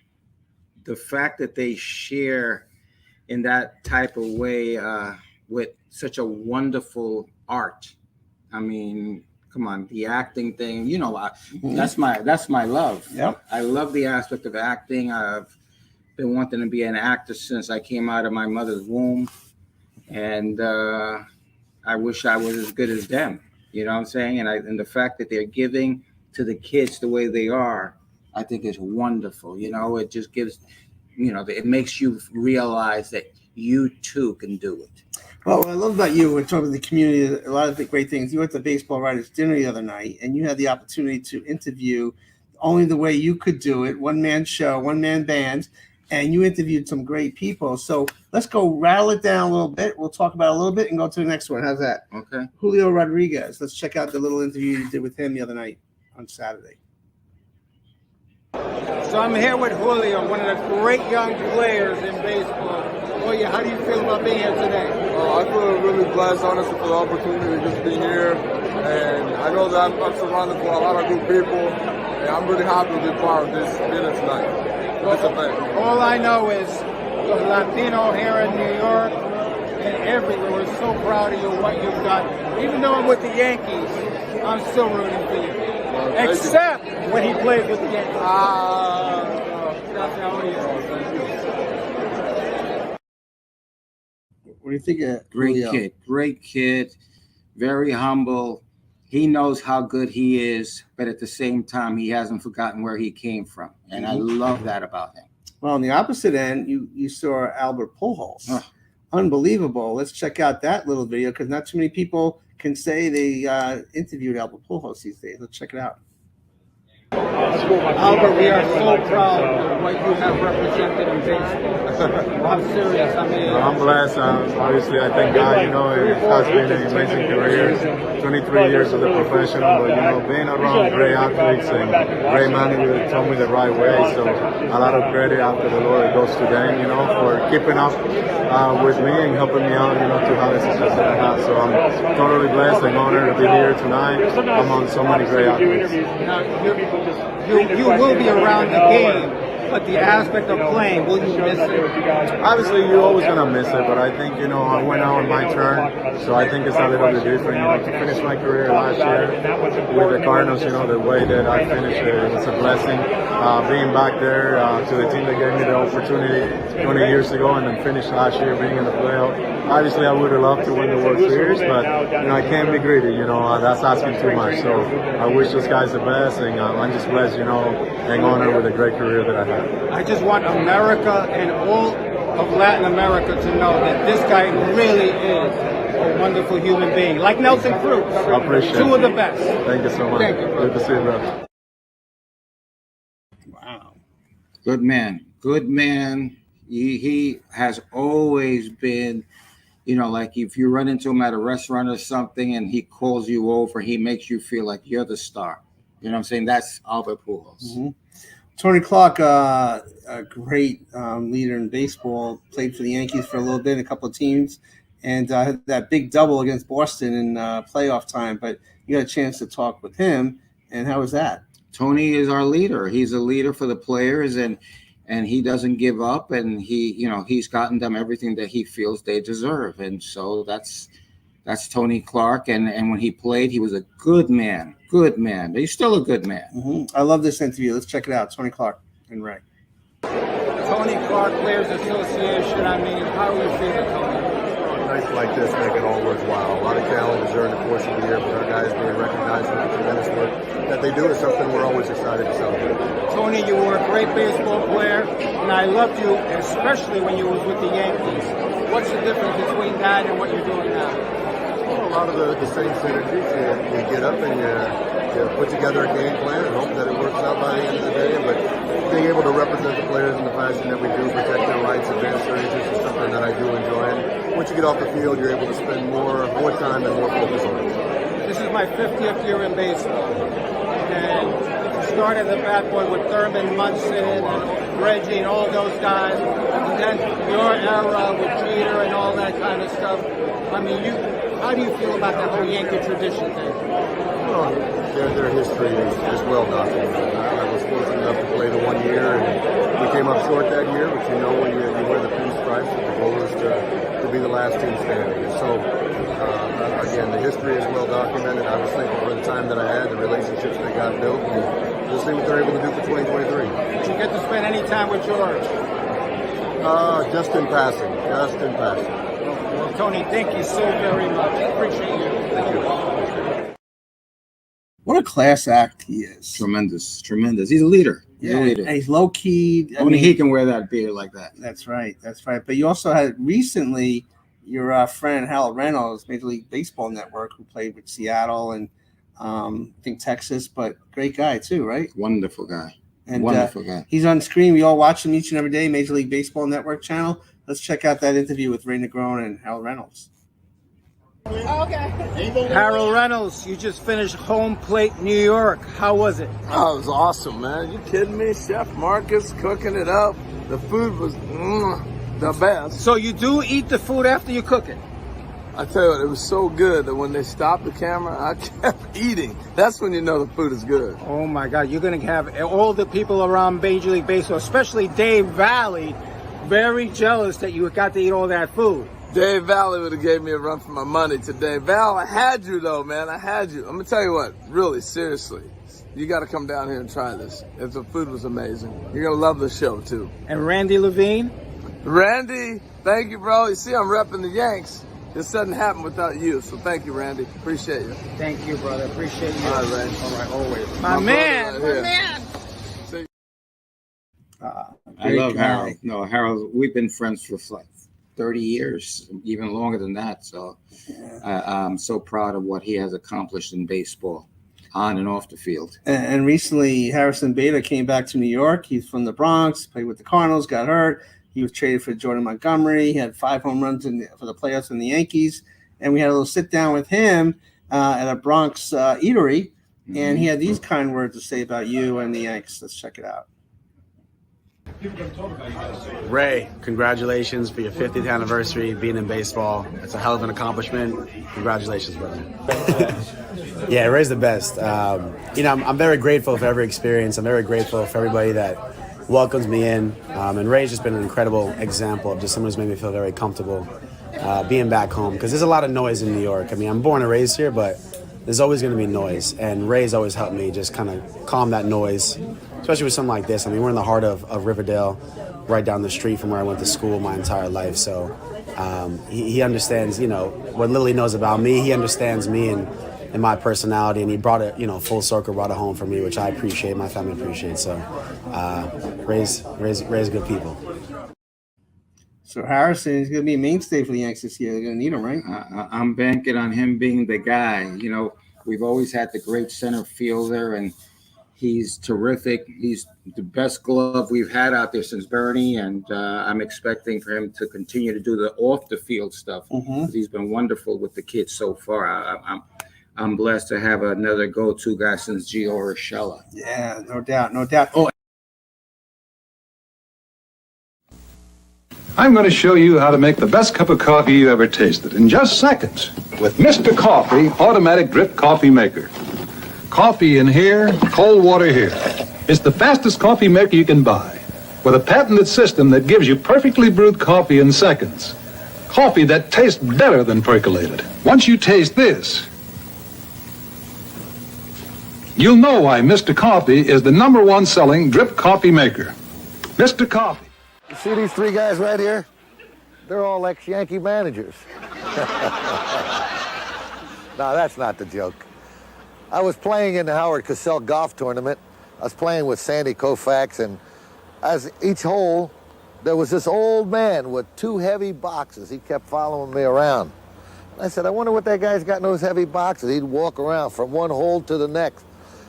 the fact that they share in that type of way with such a wonderful art. I mean, come on, the acting thing, you know, that's my love. Yep. I love the aspect of acting. I've been wanting to be an actor since I came out of my mother's womb. And I wish I was as good as them. You know what I'm saying? And the fact that they're giving to the kids the way they are, I think is wonderful. You know, it just gives, you know, it makes you realize that you too can do it. Well, what I love about you, we're talking about the community, a lot of the great things. You went to Baseball Writers Dinner the other night, and you had the opportunity to interview only the way you could do it, one-man show, one-man band, and you interviewed some great people. So let's go rattle it down a little bit. We'll talk about it a little bit and go to the next one. How's that? Okay. Julio Rodriguez. Let's check out the little interview you did with him the other night on Saturday. So I'm here with Julio, one of the great young players in baseball. Julio, how do you feel about being here today? I feel really blessed, honestly, for the opportunity to just be here. And I know that I'm surrounded by a lot of good people. And I'm really happy to be part of this dinner tonight, this event. All I know is the Latino here in New York and everywhere. We're so proud of you, what you've done. Even though I'm with the Yankees, I'm still rooting for you. Well, except when he plays with the Yankees. That's how he is. What do you think of Julio? Great kid, very humble. He knows how good he is, but at the same time, he hasn't forgotten where he came from. And I love that about him. Well, on the opposite end, you saw Albert Pujols. Unbelievable. Let's check out that little video because not too many people can say they interviewed Albert Pujols these days. Let's check it out. Albert, we are so proud of what you have represented in baseball. I'm serious. I mean, I'm blessed. Obviously, I thank God. You know, it has been an amazing career. 23 years as a professional, but you know, being around great athletes and great managers told me the right way. So a lot of credit after the Lord goes to them, you know, for keeping up with me and helping me out, you know, to have the success that I have. So I'm totally blessed and honored to be here tonight among so many great athletes. Now, you will be around the game, but the aspect of playing, will you miss it? Obviously, you're always going to miss it, but I think, you know, I went out on my turn, so I think it's a little bit different. You know, to finish my career last year with the Cardinals, you know, the way that I finished it was a blessing. Being back there to the team that gave me the opportunity 20 years ago and then finish last year being in the playoff. Obviously, I would have loved to win the World Series, but, you know, I can't be greedy, you know, that's asking too much. So I wish those guys the best, and I'm just blessed, you know, and honored with a great career that I had. I just want America and all of Latin America to know that this guy really is a wonderful human being, like Nelson Cruz. I appreciate it. Two of the best. Thank you so much. Thank you, brother. Good to see you, bro. Wow. Good man. Good man. He has always been, you know, like if you run into him at a restaurant or something and he calls you over, he makes you feel like you're the star. You know what I'm saying? That's Albert Pujols. Mm-hmm. Tony Clark, a great leader in baseball, played for the Yankees for a little bit, a couple of teams, and had that big double against Boston in playoff time. But you got a chance to talk with him, and how was that? Tony is our leader. He's a leader for the players, and he doesn't give up, and he's gotten them everything that he feels they deserve, and so that's Tony Clark. And when he played, he was a good man. Good man. He's still a good man. Mm-hmm. I love this interview. Let's check it out. Tony Clark and Ray. Tony Clark Players Association. I mean, how do you feel, Tony? Nights like this make it all worthwhile. A lot of challenges during the course of the year, but our guys being recognized for the tremendous work that they do is something we're always excited to celebrate. Tony, you were a great baseball player, and I loved you, especially when you was with the Yankees. What's the difference between that and what you're doing now? Well, a lot of the same synergies. You get up and you put together a game plan and hope that it works out by the end of the day. But being able to represent the players in the fashion that we do, protect their rights, advance their interests is something that I do enjoy. And once you get off the field, you're able to spend more time and more focus on it. This is my 50th year in baseball, and started the bat boy with Thurman Munson and Reggie and all those guys, and then your era with Jeter and all that kind of stuff. I mean, how do you feel about that whole Yankee tradition thing? Well, their history is well documented. I was fortunate enough to play the 1 year, and we came up short that year, but you know when you wear the pinstripes, the goal is to be the last team standing. And so, again, the history is well documented. I was thankful for the time that I had, the relationships that got built, and we'll see what they're able to do for 2023. Did you get to spend any time with George? Just in passing. Well, Tony, thank you so very much. I appreciate you. Thank you. What a class act he is. Tremendous. He's a leader. Yeah, and he's low key. Only he can wear that beard like that. That's right. But you also had recently your friend Hal Reynolds, Major League Baseball Network, who played with Seattle and I think Texas, but great guy too, right? Wonderful guy. And Wonderful guy. He's on screen. We all watch him each and every day. Major League Baseball Network channel. Let's check out that interview with Ray Negron and Hal Reynolds. Harold Reynolds, you just finished Home Plate New York. How was it? Oh, it was awesome, man. You kidding me? Chef Marcus cooking it up. The food was the best. So you do eat the food after you cook it? I tell you what, it was so good that when they stopped the camera, I kept eating. That's when you know the food is good. Oh my God, you're going to have all the people around Major League Baseball, especially Dave Valley, very jealous that you got to eat all that food. Dave Valley would have gave me a run for my money today. Val, I had you though, man. I had you. I'm going to tell you what, really, seriously, you got to come down here and try this. The food was amazing. You're going to love the show too. And Randy Levine? Randy, thank you, bro. You see, I'm repping the Yanks. This doesn't happen without you, so thank you, Randy. Appreciate you. Thank you, brother. Appreciate you. All right, Randy. All right, always. My man. See. I love Harold. No, Harold, we've been friends for like 30 years, even longer than that. So I'm so proud of what he has accomplished in baseball, on and off the field. And recently, Harrison Bader came back to New York. He's from the Bronx, played with the Cardinals, got hurt. He was traded for Jordan Montgomery. He had 5 home runs for the playoffs in the Yankees. And we had a little sit down with him at a Bronx eatery. Mm-hmm. And he had these kind words to say about you and the Yanks. Let's check it out. Ray, congratulations for your 50th anniversary being in baseball. It's a hell of an accomplishment. Congratulations, brother. Yeah, Ray's the best. I'm very grateful for every experience. I'm very grateful for everybody that welcomes me in. And Ray's just been an incredible example of just someone who's made me feel very comfortable being back home. Because there's a lot of noise in New York. I mean, I'm born and raised here, but there's always going to be noise. And Ray's always helped me just kind of calm that noise, especially with something like this. I mean, we're in the heart of Riverdale, right down the street from where I went to school my entire life. So he understands, what Lily knows about me. He understands me and my personality, and he brought it, full circle, brought it home for me, which I appreciate, my family appreciates. So Ray's good people. So Harrison is going to be a mainstay for the Yanks this year. They're going to need him, right? I'm banking on him being the guy. We've always had the great center fielder, and he's terrific. He's the best glove we've had out there since Bernie, and I'm expecting for him to continue to do the off-the-field stuff. Mm-hmm. He's been wonderful with the kids so far. I'm blessed to have another go-to guy since Gio Urshela. Yeah, no doubt. Oh, I'm going to show you how to make the best cup of coffee you ever tasted in just seconds with Mr. Coffee Automatic Drip Coffee Maker. Coffee in here, cold water here. It's the fastest coffee maker you can buy, with a patented system that gives you perfectly brewed coffee in seconds. Coffee that tastes better than percolated. Once you taste this, you'll know why Mr. Coffee is the #1 selling drip coffee maker. Mr. Coffee. You see these 3 guys right here? They're all ex-Yankee managers. No, that's not the joke. I was playing in the Howard Cosell golf tournament. I was playing with Sandy Koufax, and as each hole, there was this old man with 2 heavy boxes. He kept following me around. I said, I wonder what that guy's got in those heavy boxes. He'd walk around from one hole to the next.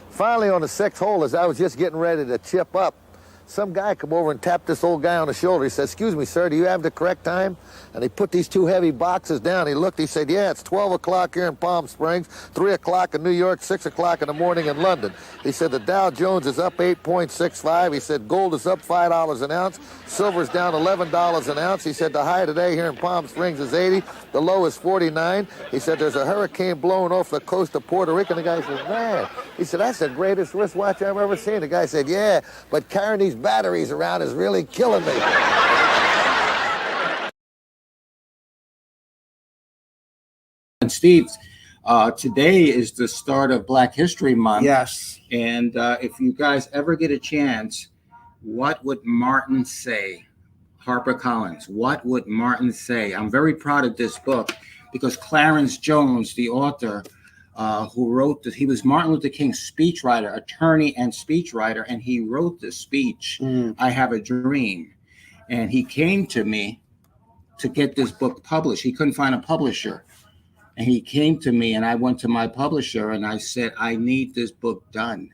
Finally, on the 6th hole, as I was just getting ready to chip up, some guy come over and tapped this old guy on the shoulder. He said, "Excuse me, sir, do you have the correct time?" And he put these two heavy boxes down. He looked, he said, "Yeah, it's 12 o'clock here in Palm Springs, 3 o'clock in New York, 6 o'clock in the morning in London." He said, "The Dow Jones is up 8.65. He said, "Gold is up $5 an ounce. Silver's down $11 an ounce." He said, "The high today here in Palm Springs is 80. The low is 49. He said, "There's a hurricane blowing off the coast of Puerto Rico." And the guy said, "Man," he said, "that's the greatest wristwatch I've ever seen." The guy said, "Yeah, but carrying these batteries around is really killing me." And Steve, today is the start of Black History Month. Yes. And if you guys ever get a chance, what would Martin say? HarperCollins, what would Martin say? I'm very proud of this book because Clarence Jones, the author, who wrote this, he was Martin Luther King's speechwriter, attorney and speechwriter, and he wrote the speech, I Have a Dream. And he came to me to get this book published. He couldn't find a publisher. And he came to me, and I went to my publisher, and I said, "I need this book done.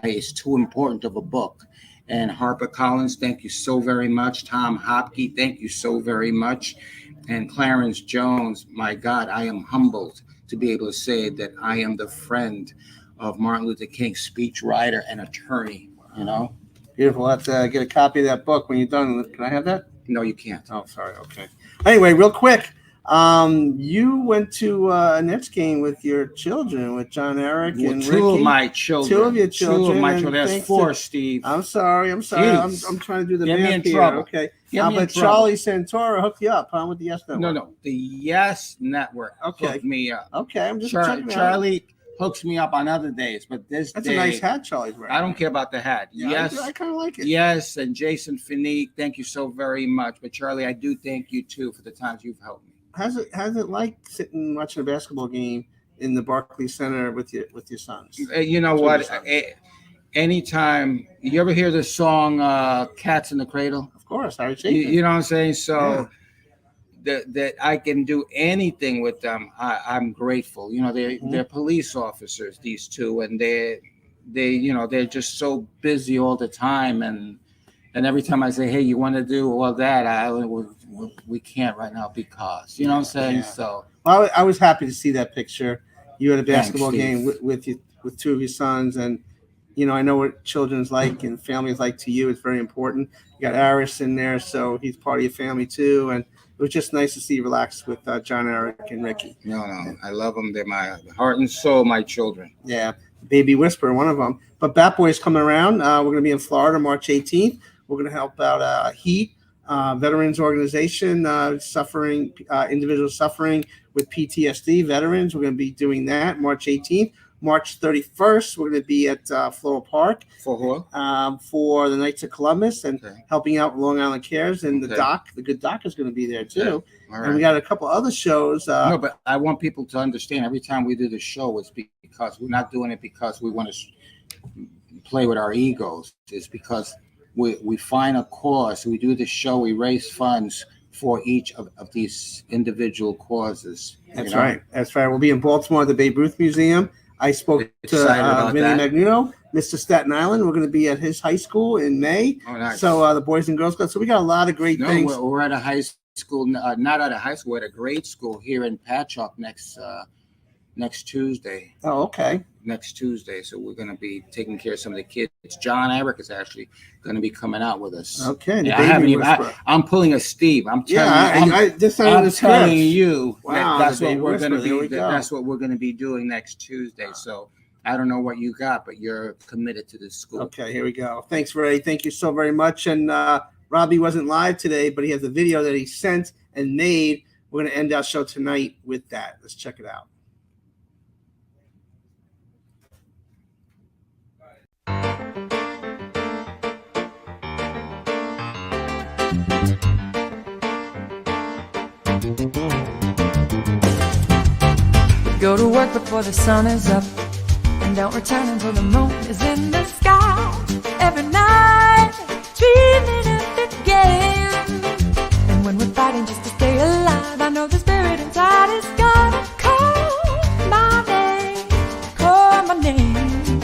It's too important of a book." And HarperCollins, thank you so very much. Tom Hopke, thank you so very much. And Clarence Jones, my God, I am humbled to be able to say that I am the friend of Martin Luther King, speechwriter and attorney, you know? Beautiful. Let's get a copy of that book when you're done. Can I have that? No, you can't. Oh, sorry. Okay. Anyway, real quick. You went to a Nets game with your children, with John Eric and Ricky. Two of my children. Two of your children. Two of my children. That's four, Steve. I'm sorry. I'm trying to do the Get me math in here. trouble. Okay. Get me in But trouble. Charlie Santora hooked you up, huh, with the Yes Network? No. The Yes Network hooked me up. Okay. I'm just checking out. Charlie hooks me up on other days, but That's day, a nice hat Charlie's wearing. I don't care about the hat. Yeah, Yes. I kind of like it. Yes, and Jason Finique, thank you so very much. But Charlie, I do thank you too for the times you've helped me. How's it like sitting and watching a basketball game in the Barclays Center with your sons? You know what? Anytime you ever hear the song "Cats in the Cradle," of course, Harry Chapin. You know what I'm saying? So that I can do anything with them, I'm grateful. You know, they're police officers, these two, and they're just so busy all the time, and every time I say, "Hey, you want to do all that?" We can't right now because, you know what I'm saying? Yeah. So I was happy to see that picture. You at a basketball Thanks, game with two of your sons, and you know I know what children's like and families like to you. It's very important. You got Aris in there, so he's part of your family too, and it was just nice to see you relax with John, Eric, and Ricky. No, I love them. They're my heart and soul, my children. Yeah, Baby Whisper, one of them. But Bat Boy's coming around. We're going to be in Florida March 18th. We're going to help out Heat. Veterans organization suffering, individuals suffering with PTSD, veterans. We're going to be doing that March 18th. March 31st, we're going to be at Floral Park for the Knights of Columbus and helping out Long Island Cares. And the good doc is going to be there too. Right. And we got a couple other shows. No, but I want people to understand every time we do the show, it's because we're not doing it because we want to play with our egos. It's because we find a cause. We do the show. We raise funds for each of these individual causes. That's right. That's right. We'll be in Baltimore at the Babe Ruth Museum. I spoke to Vinny Magnuno, Mr. Staten Island. We're going to be at his high school in May. Oh, nice. So the Boys and Girls Club. So we got a lot of great things. We're at a high school, not at a high school, we're at a grade school here in Patchogue next Tuesday. Oh, okay. Next Tuesday. So we're going to be taking care of some of the kids. John Eric is actually going to be coming out with us. Okay. Yeah, I'm pulling a Steve. I'm telling you wow, that's what we're going to be. That's what we're going to be doing next Tuesday. So I don't know what you got, but you're committed to this school. Okay, here we go. Thanks, Ray. Thank you so very much. And Robby wasn't live today, but he has a video that he sent and made. We're going to end our show tonight with that. Let's check it out. Go to work before the sun is up, and don't return until the moon is in the sky. Every night, dreaming of the game. And when we're fighting just to stay alive, I know the spirit inside is gonna call my name, call my name.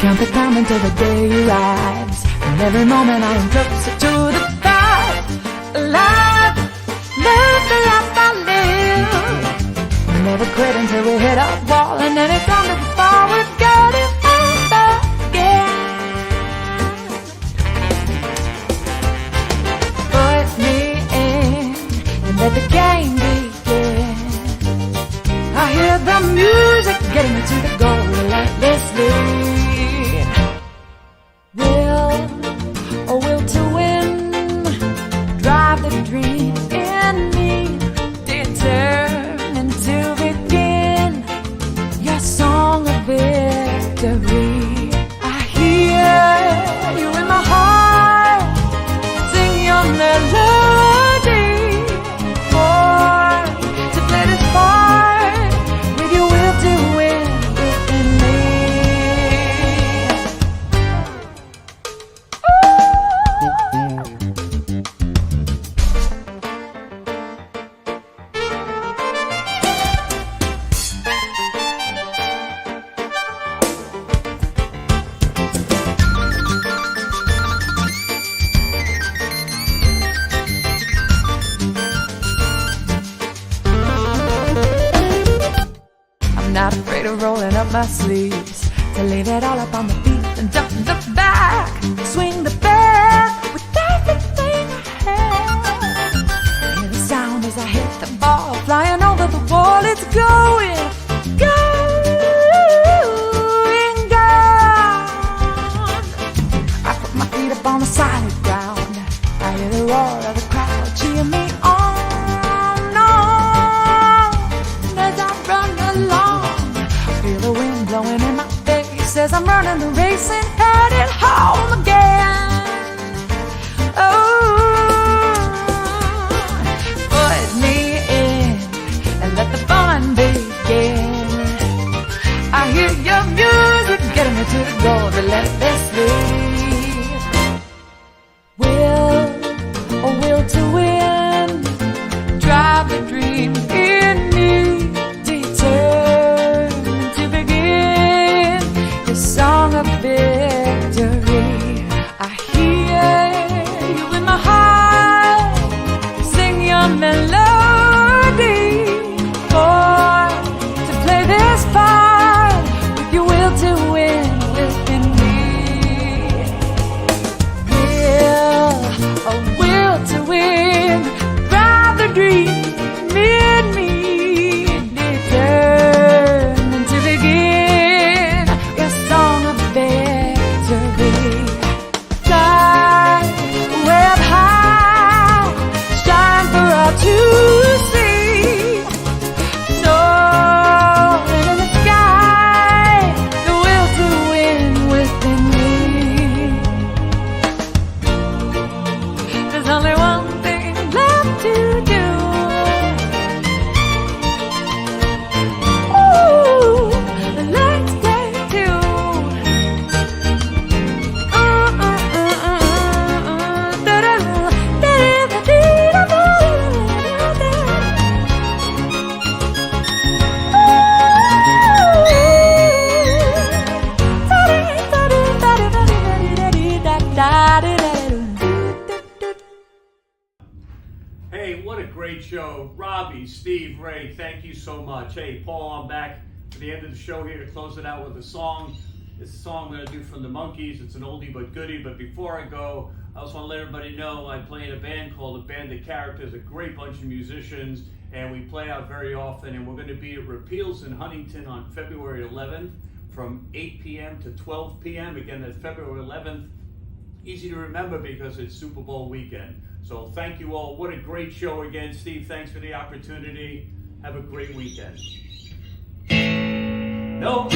count the time until the day arrives. And every moment I am closer to the fight. Alive, live the life I live. We never quit until we hit our wall, and then it's on the fall. We've got it again. Put me in and let the game begin. I hear the music getting me to the goal relentlessly. Will to win, drive the dream in me, determined to begin your song of victory. I hear you in my heart, sing your melody, born to play this part with your will to win within me. Not afraid of rolling up my sleeves, to leave it all up on the beat and don't look back. Swing the bat with everything I have. Hear the sound as I hit the ball, flying over the wall. It's going, going, gone. I put my feet up on the solid ground. I hear the roar of the crowd cheering me on. As I run along, feel the wind blowing in my face as I'm running the race and headed home again. Oh, put me in and let the fun begin. I hear your music getting me to the goal relentlessly. Will to win, drive the dream in me, determined to begin the song of victory. I hear you in my heart, sing your melody, born to play this part with your will to win within me. Will to win, drive the dream in me, determined to begin your song of victory. Fly way up high, shine for all to see. Soaring in the sky, the will to win within me. There's only one thing left to do. Ooh, let's take two. Hey, what a great show. Robby, Steve, Ray, thank you so much. Hey, Paul, I'm back for the end of the show here to close it out with a song. This is a song I'm going to do from the Monkees. It's an oldie but goodie. But before I go, I also want to let everybody know I play in a band called A Band of Characters, a great bunch of musicians, and we play out very often. And we're going to be at Repeals in Huntington on February 11th from 8 p.m. to 12 p.m. Again, that's February 11th. Easy to remember because it's Super Bowl weekend. So thank you all. What a great show again. Steve, thanks for the opportunity. Have a great weekend. No.